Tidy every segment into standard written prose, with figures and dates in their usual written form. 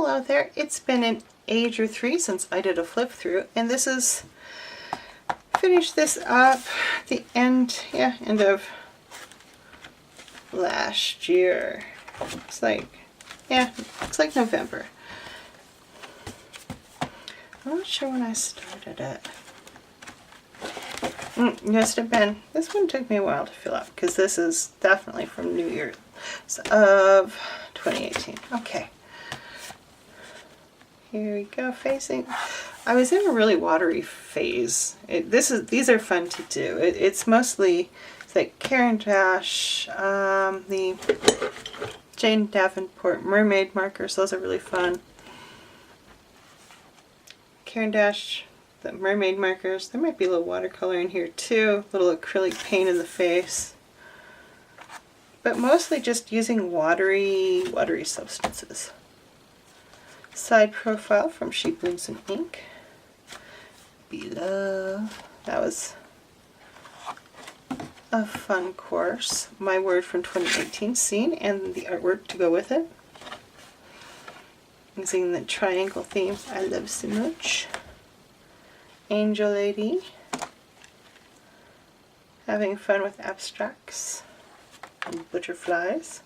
Hello there. It's been an age or three since I did a flip through, and this is finished this up the end of last year. It's like November. I'm not sure when I started it. Must have been. This one took me a while to fill out because this is definitely from New Year's of 2018. Okay. Here we go, facing. I was in a really watery phase. These are fun to do. It's mostly like Caran d'Ache, the Jane Davenport mermaid markers. Those are really fun. Caran d'Ache, the mermaid markers. There might be a little watercolor in here too. A little acrylic paint in the face. But mostly just using watery substances. Side profile from Sheep Blooms and Ink. Below. That was a fun course. My word from 2018 scene and the artwork to go with it. Using the triangle theme I love so much. Angel Lady. Having fun with abstracts and butterflies.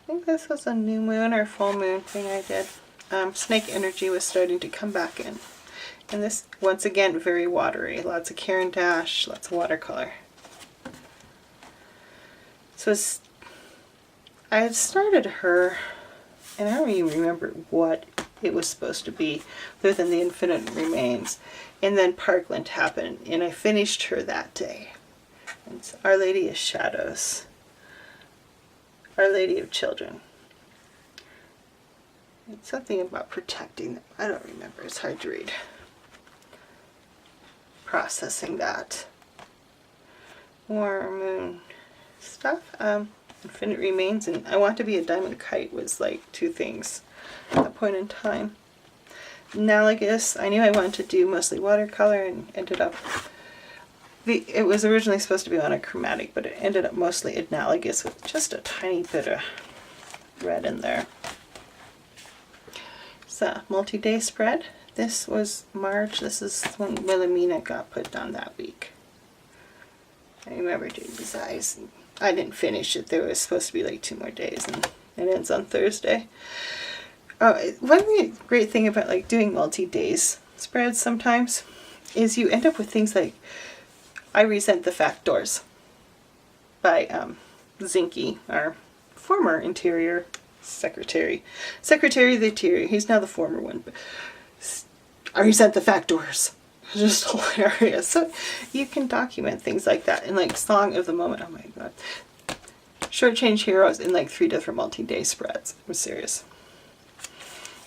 I think this was a new moon or full moon thing I did. Snake energy was starting to come back in. And this, once again, very watery. Lots of Caran d'Ache, lots of watercolor. So I had started her, and I don't even remember what it was supposed to be, other than the Infinite Remains. And then Parkland happened, and I finished her that day. And it's Our Lady of Shadows. Our Lady of Children. It's something about protecting them. I don't remember. It's hard to read. Processing that. More moon stuff. Infinite Remains and I Want to Be a Diamond Kite was like two things at that point in time. Analogous. I knew I wanted to do mostly watercolor and ended up... It was originally supposed to be monochromatic, but it ended up mostly analogous with just a tiny bit of red in there. So, multi-day spread. This was March. This is when Wilhelmina got put down that week. I remember doing these eyes. I didn't finish it. There was supposed to be like 2 more days, and it ends on Thursday. One great thing about like doing multi-days spreads sometimes is you end up with things like I Resent the Factors by Zinke, our former interior secretary. Secretary of the Interior. He's now the former one. But I Resent the Factors. Just hilarious. So you can document things like that. And like Song of the Moment. Oh my god. Shortchange Heroes in like 3 different multi-day spreads. I'm serious.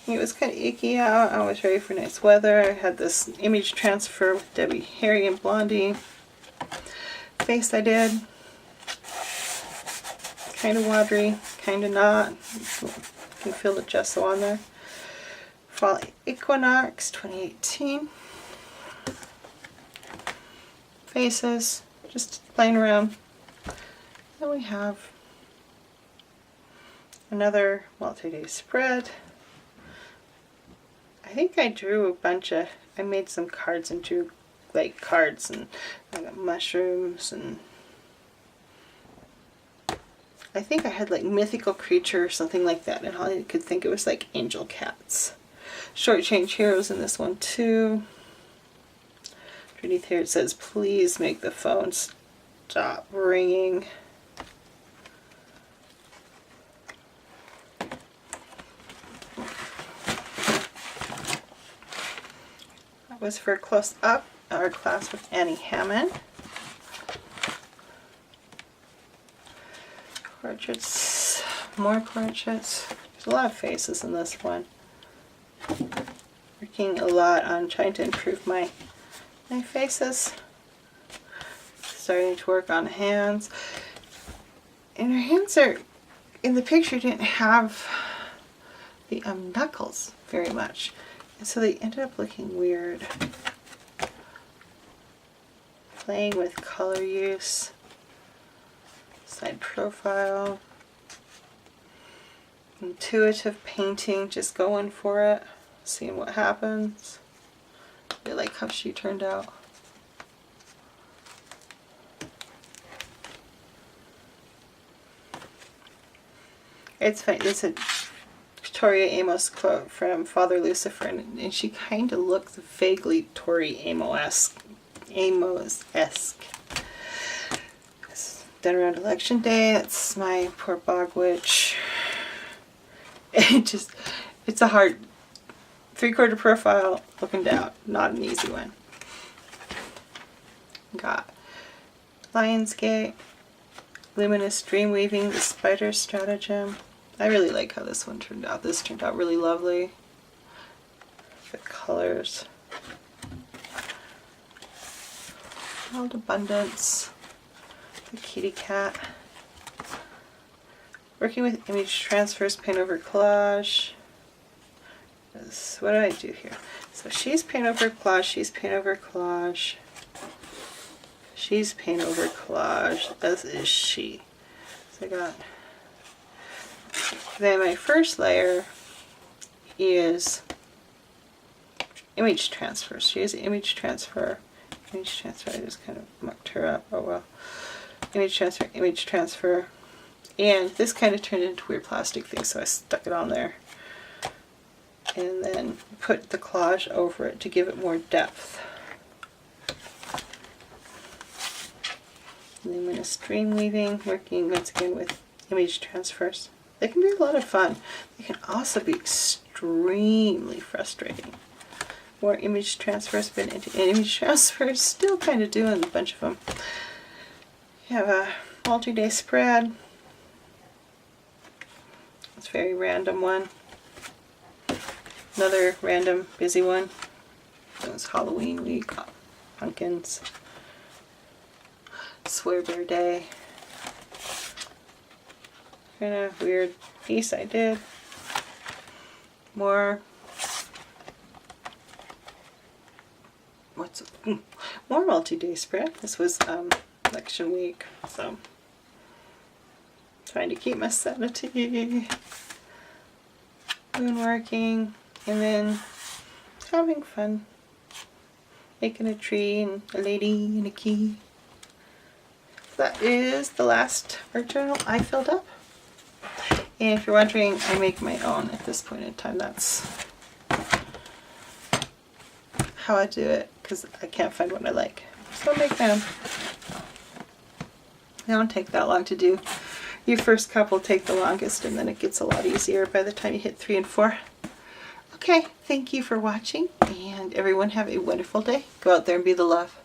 It was kind of icky out. I was ready for nice weather. I had this image transfer with Debbie Harry and Blondie. Face I did. Kind of watery, kind of not. You can feel the gesso on there. Fall Equinox 2018. Faces, just playing around. Then we have another multi-day spread. I think I drew a bunch of, I made some cards and drew like cards, and I got mushrooms, and I think I had like mythical creature or something like that, and all I could think it was like angel cats. Shortchange Heroes in this one too. Underneath here it says, please make the phone stop ringing. That was for Close Up, our class with Annie Hammond. Portraits, more portraits. There's a lot of faces in this one. Working a lot on trying to improve my faces. Starting to work on hands. And her hands are, in the picture, didn't have the knuckles very much. And so they ended up looking weird. Playing with color use. Side profile. Intuitive painting, just going for it, seeing what happens. I like how she turned out. It's funny, it's a Tori Amos quote from Father Lucifer, and she kind of looks vaguely Tori Amos-esque. It's done around election day. That's my poor bog witch. It's a hard 3/4 profile looking down. Not an easy one. Got Lionsgate, Luminous Dream Weaving, the Spider Stratagem. I really like how this one turned out. This turned out really lovely. The colors. Wild Abundance. The Kitty Cat. Working with image transfers, paint over collage. What do I do here? So she's paint over collage, she's paint over collage. She's paint over collage, as is she. So I got... Then my first layer is image transfer. She has image transfer. Image transfer, I just kind of mucked her up. Oh well. Image transfer, image transfer. And this kind of turned into weird plastic thing, so I stuck it on there. And then put the collage over it to give it more depth. Luminous Dream Weaving, working once again with image transfers. They can be a lot of fun. They can also be extremely frustrating. More image transfers, been into image transfers, still kind of doing a bunch of them. You have a multi-day spread. It's a very random one. Another random busy one. It was Halloween week. Pumpkins. Swear Bear Day. Kind of weird piece I did. More. More multi-day spread. This was election week, so trying to keep my sanity. Moon working, and then having fun. Making a tree and a lady and a key. That is the last art journal I filled up. And if you're wondering, I make my own at this point in time. That's how I do it, because I can't find what I like. So I make my own. They don't take that long to do. Your first couple take the longest, and then it gets a lot easier by the time you hit 3 and 4. Okay, thank you for watching, and everyone have a wonderful day. Go out there and be the love.